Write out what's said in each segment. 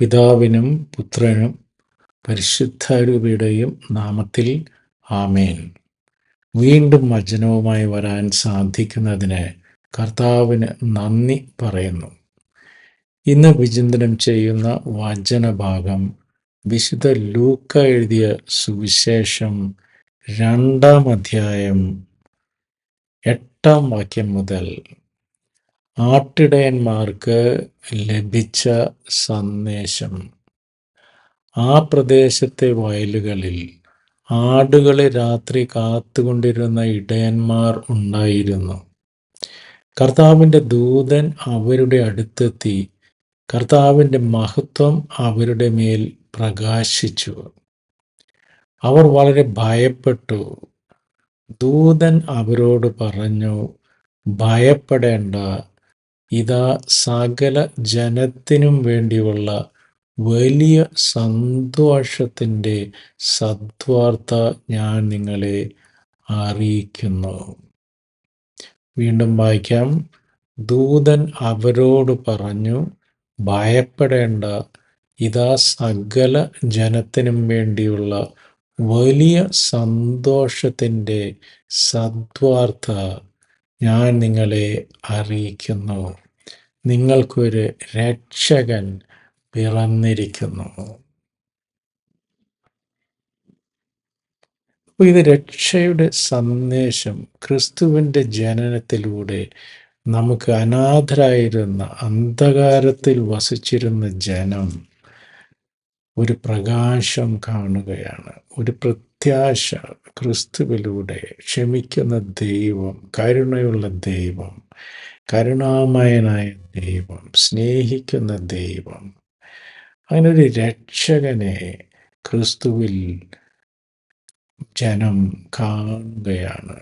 പിതാവിനും പുത്രനും പരിശുദ്ധാരൂപിയുടെയും നാമത്തിൽ ആമേൻ. വീണ്ടും വചനവുമായി വരാൻ സാധിക്കുന്നതിന് കർത്താവിന് നന്ദി പറയുന്നു. ഇന്ന് വിചിന്തനം ചെയ്യുന്ന വചനഭാഗം വിശുദ്ധ ലൂക്ക എഴുതിയ സുവിശേഷം 2-ാം അധ്യായം 8-ാം വാക്യം മുതൽ ആട്ടിടയന്മാർക്ക് ലഭിച്ച സന്ദേശം. ആ പ്രദേശത്തെ വയലുകളിൽ ആടുകളെ രാത്രി കാത്തുകൊണ്ടിരുന്ന ഇടയന്മാർ ഉണ്ടായിരുന്നു. കർത്താവിൻ്റെ ദൂതൻ അവരുടെ അടുത്തെത്തി കർത്താവിൻ്റെ മഹത്വം അവരുടെ മേൽ പ്രകാശിച്ചു. അവർ വളരെ ഭയപ്പെട്ടു. ദൂതൻ അവരോട് പറഞ്ഞു, ഭയപ്പെടേണ്ട, ഇതാ സകല ജനത്തിനും വേണ്ടിയുള്ള വലിയ സന്തോഷത്തിൻ്റെ സദ്വാർത്ത ഞാൻ നിങ്ങളെ അറിയിക്കുന്നു. വീണ്ടും വായിക്കാം. ദൂതൻ അവരോട് പറഞ്ഞു, ഭയപ്പെടേണ്ട, ഇതാ സകല ജനത്തിനും വേണ്ടിയുള്ള വലിയ സന്തോഷത്തിൻ്റെ സദ്വാർത്ത ഞാൻ നിങ്ങളെ അറിയിക്കുന്നു. നിങ്ങൾക്കൊരു രക്ഷകൻ പിറന്നിരിക്കുന്നു. അപ്പോൾ ഇത് രക്ഷയുടെ സന്ദേശം. ക്രിസ്തുവിൻ്റെ ജനനത്തിലൂടെ നമുക്ക് അനാഥരായിരുന്ന, അന്ധകാരത്തിൽ വസിച്ചിരുന്ന ജനം ഒരു പ്രകാശം കാണുകയാണ്. ഒരു പ്രത്യാശ. ക്രിസ്തുവിലൂടെ ക്ഷമിക്കുന്ന ദൈവം, കരുണയുള്ള ദൈവം, കരുണാമയനായ ദൈവം, സ്നേഹിക്കുന്ന ദൈവം, അങ്ങനെ ഒരു രക്ഷകനെ ക്രിസ്തുവിൽ ജനം കാണുകയാണ്.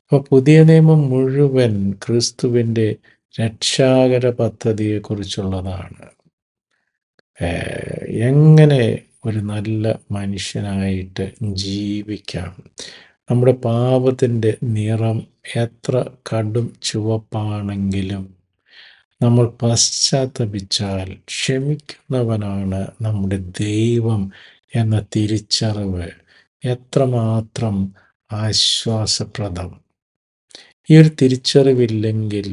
അപ്പോൾ പുതിയ നിയമം മുഴുവൻ ക്രിസ്തുവിൻ്റെ രക്ഷാകര പദ്ധതിയെക്കുറിച്ചുള്ളതാണ്. എങ്ങനെ ഒരു നല്ല മനുഷ്യനായിട്ട് ജീവിക്കാം. നമ്മുടെ പാപത്തിൻ്റെ നിറം എത്ര കടും ചുവപ്പാണെങ്കിലും നമ്മൾ പശ്ചാത്തപിച്ചാൽ ക്ഷമിക്കുന്നവനാണ് നമ്മുടെ ദൈവം എന്ന തിരിച്ചറിവ് എത്രമാത്രം ആശ്വാസപ്രദം. ഈ ഒരു തിരിച്ചറിവില്ലെങ്കിൽ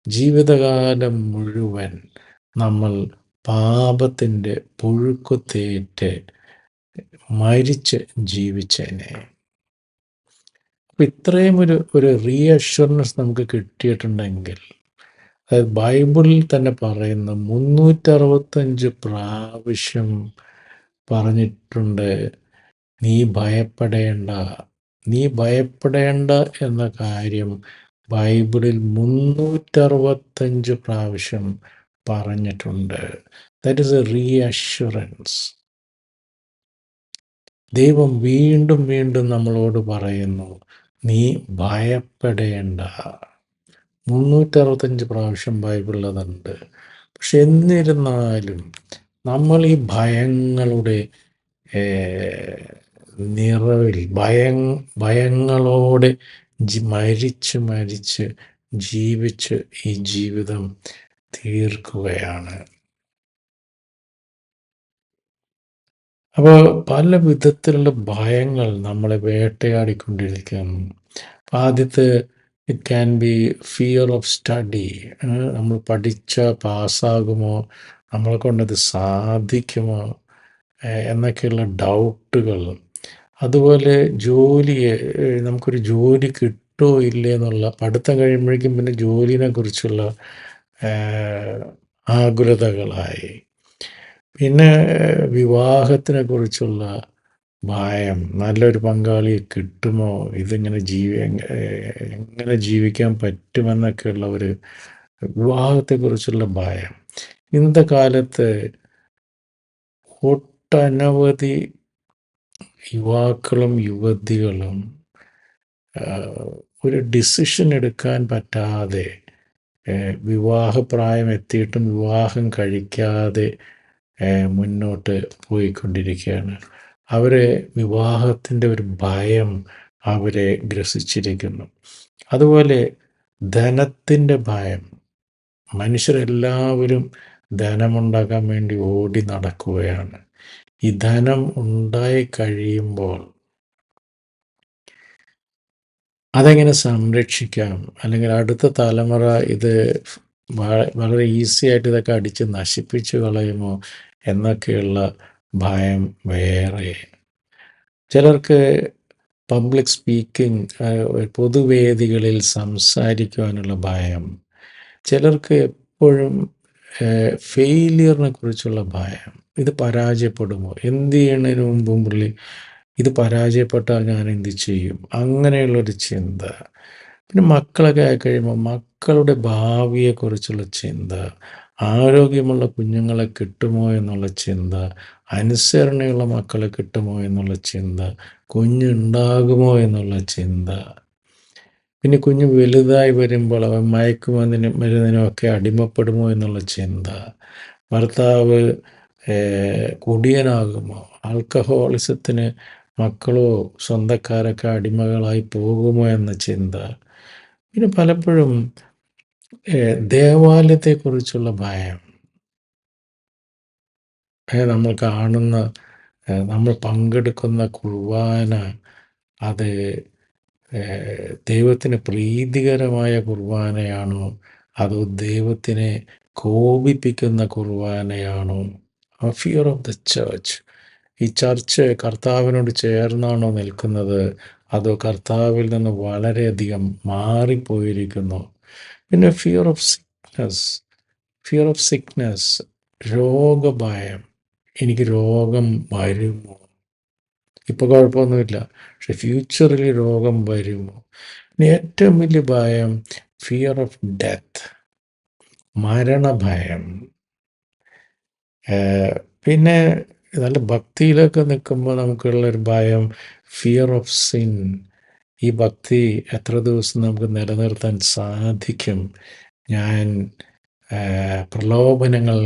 ജീവിതകാലം മുഴുവൻ നമ്മൾ പാപത്തിൻ്റെ പുഴുക്കുത്തേറ്റ് മരിച്ച് ജീവിച്ചേനെ. അപ്പം ഇത്രയും ഒരു റീഅഷ്വറൻസ് നമുക്ക് കിട്ടിയിട്ടുണ്ടെങ്കിൽ, അതായത് ബൈബിളിൽ തന്നെ പറയുന്ന 365 പ്രാവശ്യം പറഞ്ഞിട്ടുണ്ട്, നീ ഭയപ്പെടേണ്ട. നീ ഭയപ്പെടേണ്ട എന്ന കാര്യം ബൈബിളിൽ 365 പ്രാവശ്യം പറഞ്ഞിട്ടുണ്ട്. That is a reassurance. ദൈവം വീണ്ടും വീണ്ടും നമ്മളോട് പറയുന്നു, നീ ഭയപ്പെടേണ്ട. 365 പ്രാവശ്യം ബൈബിളിലതുണ്ട്. പക്ഷെ എന്നിരുന്നാലും നമ്മൾ ഈ ഭയങ്ങളുടെ നിറവിൽ ഭയങ്ങളോടെ മരിച്ച് ജീവിച്ച് ഈ ജീവിതം തീർക്കുകയാണ്. അപ്പോൾ പല വിധത്തിലുള്ള ഭയങ്ങൾ നമ്മളെ വേട്ടയാടിക്കൊണ്ടിരിക്കുന്നു. ആദ്യത്തെ it can be fear of study. നമ്മൾ പഠിച്ച പാസ്സാകുമോ, നമ്മളെ കൊണ്ടത് സാധിക്കുമോ എന്നൊക്കെയുള്ള ഡൗട്ടുകൾ. അതുപോലെ നമുക്കൊരു ജോലി കിട്ടുമോ ഇല്ലേ എന്നുള്ള, പഠിത്തം കഴിയുമ്പോഴേക്കും പിന്നെ ജോലിനെ കുറിച്ചുള്ള ആകുലതകളായി. പിന്നെ വിവാഹത്തിനെ കുറിച്ചുള്ള ഭയം, നല്ലൊരു പങ്കാളിയെ കിട്ടുമോ, എങ്ങനെ ജീവിക്കാൻ പറ്റുമെന്നൊക്കെയുള്ള ഒരു വിവാഹത്തെക്കുറിച്ചുള്ള ഭയം. ഇന്നത്തെ കാലത്ത് ഒട്ടനവധി യുവാക്കളും യുവതികളും ഒരു ഡിസിഷൻ എടുക്കാൻ പറ്റാതെ, വിവാഹപ്രായം എത്തിയിട്ടും വിവാഹം കഴിക്കാതെ മുന്നോട്ട് പോയിക്കൊണ്ടിരിക്കുകയാണ്. വിവാഹത്തിൻ്റെ ഒരു ഭയം അവരെ ഗ്രസിച്ചിരിക്കുന്നു. അതുപോലെ ധനത്തിൻ്റെ ഭയം, മനുഷ്യരെല്ലാവരും ധനമുണ്ടാക്കാൻ വേണ്ടി ഓടി നടക്കുകയാണ്. ഈ ധനം ഉണ്ടായി കഴിയുമ്പോൾ അതെങ്ങനെ സംരക്ഷിക്കാം? അല്ലെങ്കിൽ അടുത്ത തലമുറ ഇത് വളരെ ഈസി ആയിട്ട് ഇതൊക്കെ അടിച്ച് നശിപ്പിച്ചു കളയുമോ എന്നൊക്കെയുള്ള ഭയം വേറെ. ചിലർക്ക് പബ്ലിക് സ്പീക്കിംഗ്, പൊതുവേദികളിൽ സംസാരിക്കുവാനുള്ള ഭയം. ചിലർക്ക് എപ്പോഴും ഫെയിലിയറിനെ കുറിച്ചുള്ള ഭയം. ഇത് പരാജയപ്പെടുമോ? എന്ത് ചെയ്യുന്നതിന് മുമ്പും പുള്ളി ഇത് പരാജയപ്പെട്ടാൽ ഞാൻ എന്ത് ചെയ്യും? അങ്ങനെയുള്ളൊരു ചിന്ത. പിന്നെ മക്കളൊക്കെ ആയിക്കഴിയുമ്പോൾ മക്കളുടെ ഭാവിയെക്കുറിച്ചുള്ള ചിന്ത, ആരോഗ്യമുള്ള കുഞ്ഞുങ്ങളെ കിട്ടുമോ എന്നുള്ള ചിന്ത, അനുസരണയുള്ള മക്കളെ കിട്ടുമോ എന്നുള്ള ചിന്ത, കുഞ്ഞുണ്ടാകുമോ എന്നുള്ള ചിന്ത. പിന്നെ കുഞ്ഞ് വലുതായി വരുമ്പോൾ അവൻ മരുന്നിനുമൊക്കെ അടിമപ്പെടുമോ എന്നുള്ള ചിന്ത. ഭർത്താവ് കുടിയനാകുമോ? ആൽക്കഹോളിസത്തിന് മക്കളോ സ്വന്തക്കാരൊക്കെ അടിമകളായി പോകുമോ എന്ന ചിന്ത. പിന്നെ പലപ്പോഴും ദേവാലയത്തെക്കുറിച്ചുള്ള ഭയം. നമ്മൾ കാണുന്ന, നമ്മൾ പങ്കെടുക്കുന്ന കുർബാന അത് ദൈവത്തിന് പ്രീതികരമായ കുർബാനയാണോ അതോ ദൈവത്തിനെ കോപിപ്പിക്കുന്ന കുർബാനയാണോ? Fear of the church. ഈ ചർച്ച് കർത്താവിനോട് ചേർന്നാണോ നിൽക്കുന്നത് അതോ കർത്താവിൽ നിന്ന് വളരെയധികം മാറിപ്പോയിരിക്കുന്നു? പിന്നെ ഫിയർ ഓഫ് സിക്നസ്, രോഗഭയം. എനിക്ക് രോഗം വരുമോ? ഇപ്പോൾ കുഴപ്പമൊന്നുമില്ല, പക്ഷെ ഫ്യൂച്ചറിൽ രോഗം വരുമോ? ഇനി ഏറ്റവും വലിയ ഭയം ഫിയർ ഓഫ് ഡെത്ത്, മരണഭയം. പിന്നെ നല്ല ഭക്തിയിലൊക്കെ നിൽക്കുമ്പോൾ നമുക്കുള്ളൊരു ഭയം ഫിയർ ഓഫ് സിൻ. ഈ ഭക്തി എത്ര ദിവസം നമുക്ക് നിലനിർത്താൻ സാധിക്കും? ഞാൻ പ്രലോഭനങ്ങൾ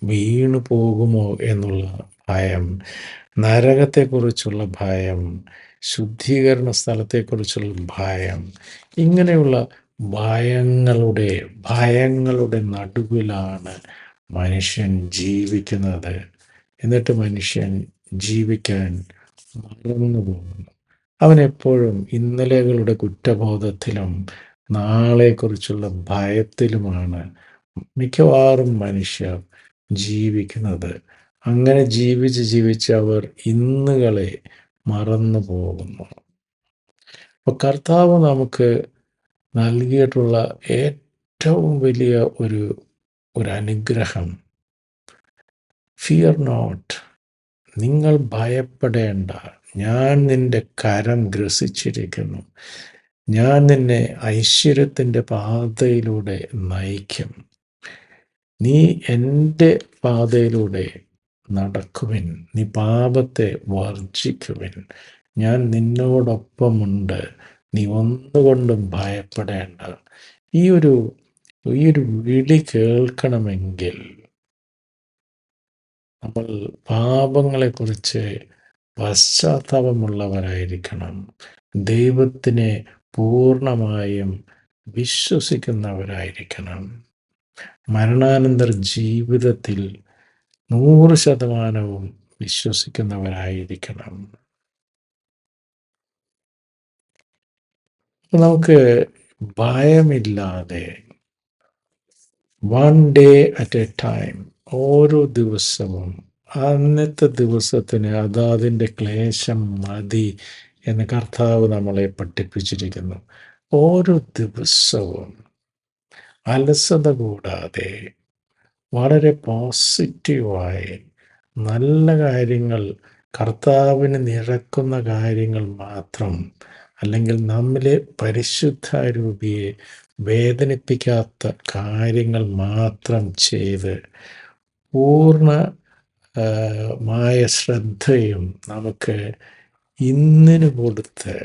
വീണു പോകുമോ എന്നുള്ള ഭയം, നരകത്തെക്കുറിച്ചുള്ള ഭയം, ശുദ്ധീകരണ സ്ഥലത്തെക്കുറിച്ചുള്ള ഭയം. ഇങ്ങനെയുള്ള ഭയങ്ങളുടെ നടുവിലാണ് മനുഷ്യൻ ജീവിക്കുന്നത്. എന്നിട്ട് മനുഷ്യൻ ജീവിക്കാൻ മറന്നു പോകുന്നു. അവനെപ്പോഴും ഇന്നലെകളുടെ കുറ്റബോധത്തിലും നാളെക്കുറിച്ചുള്ള ഭയത്തിലുമാണ് മിക്കവാറും മനുഷ്യർ ജീവിക്കുന്നത്. അങ്ങനെ ജീവിച്ച് അവർ ഇന്നുകളെ മറന്നു പോകുന്നു. അപ്പോൾ കർത്താവ് നമുക്ക് നൽകിയിട്ടുള്ള ഏറ്റവും വലിയ ഒരു അനുഗ്രഹം, ഫിയർ നോട്ട്, നിങ്ങൾ ഭയപ്പെടേണ്ട, ഞാൻ നിന്റെ കരം ഗ്രസിച്ചിരിക്കുന്നു, ഞാൻ നിന്നെ ഐശ്വര്യത്തിൻ്റെ പാതയിലൂടെ നയിക്കും, നീ എൻ്റെ പാതയിലൂടെ നടക്കുവിൻ, നീ പാപത്തെ വർജിക്കുവിൻ, ഞാൻ നിന്നോടൊപ്പമുണ്ട്, നീ ഒന്നുകൊണ്ടും ഭയപ്പെടേണ്ട. ഈ ഒരു വിളി കേൾക്കണമെങ്കിൽ നമ്മൾ പാപങ്ങളെക്കുറിച്ച് പശ്ചാത്താപമുള്ളവരായിരിക്കണം. ദൈവത്തിനെ പൂർണ്ണമായും വിശ്വസിക്കുന്നവരായിരിക്കണം. മരണാനന്തര ജീവിതത്തിൽ 100% വിശ്വസിക്കുന്നവരായിരിക്കണം. നമുക്ക് ഭയമില്ലാതെ one day at a time, ഓരോ ദിവസവും അന്നത്തെ ദിവസത്തിന് അതാതിൻ്റെ ക്ലേശം മതി എന്ന് കർത്താവ് നമ്മളെ പഠിപ്പിച്ചിരിക്കുന്നു. ഓരോ ദിവസവും അലസത കൂടാതെ വളരെ പോസിറ്റീവായി നല്ല കാര്യങ്ങൾ, കർത്താവിന് നിരക്കുന്ന കാര്യങ്ങൾ മാത്രം, അല്ലെങ്കിൽ നമ്മിലെ പരിശുദ്ധാരൂപിയെ വേദനിപ്പിക്കാത്ത കാര്യങ്ങൾ മാത്രം ചെയ്ത് പൂർണ്ണമായ ശ്രദ്ധയും നമുക്ക് ഇന്നിന് കൊടുത്ത്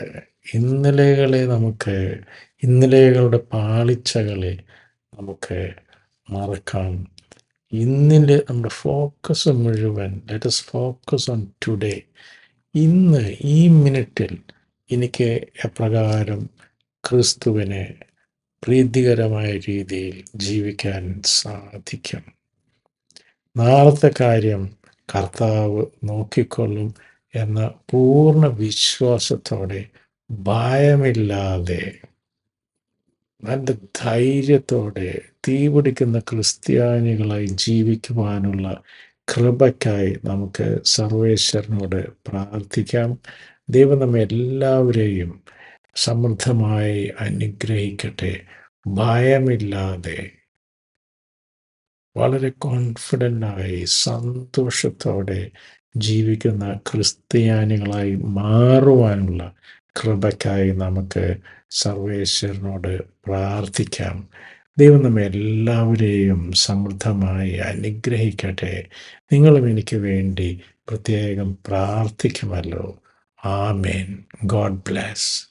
ഇന്നലെകളുടെ പാളിച്ചകളെ നമുക്ക് മറക്കാം. ഇന്നിൻ്റെ നമ്മുടെ ഫോക്കസ് മുഴുവൻ, let us focus on today. ഇന്ന് ഈ മിനിറ്റിൽ എനിക്ക് എപ്രകാരം ക്രിസ്തുവിനെ പ്രീതികരമായ രീതിയിൽ ജീവിക്കാൻ സാധിക്കും. നാളത്തെ കാര്യം കർത്താവ് നോക്കിക്കൊള്ളും എന്ന പൂർണ്ണ വിശ്വാസത്തോടെ, ഭയമില്ലാതെ, നല്ല ധൈര്യത്തോടെ തീപിടിക്കുന്ന ക്രിസ്ത്യാനികളായി ജീവിക്കുവാനുള്ള കൃപയ്ക്കായി നമുക്ക് സർവേശ്വരനോട് പ്രാർത്ഥിക്കാം. ദൈവം നമ്മെ എല്ലാവരെയും സമൃദ്ധമായി അനുഗ്രഹിക്കട്ടെ. ഭയമില്ലാതെ വളരെ കോൺഫിഡൻ്റായി സന്തോഷത്തോടെ ജീവിക്കുന്ന ക്രിസ്ത്യാനികളായി മാറുവാനുള്ള കൃപയ്ക്കായി നമുക്ക് സർവേശ്വരനോട് പ്രാർത്ഥിക്കാം. ദൈവം നമ്മെ എല്ലാവരെയും സമൃദ്ധമായി അനുഗ്രഹിക്കട്ടെ. നിങ്ങളും എനിക്ക് വേണ്ടി പ്രത്യേകം പ്രാർത്ഥിക്കുമല്ലോ. ആമേൻ. God bless.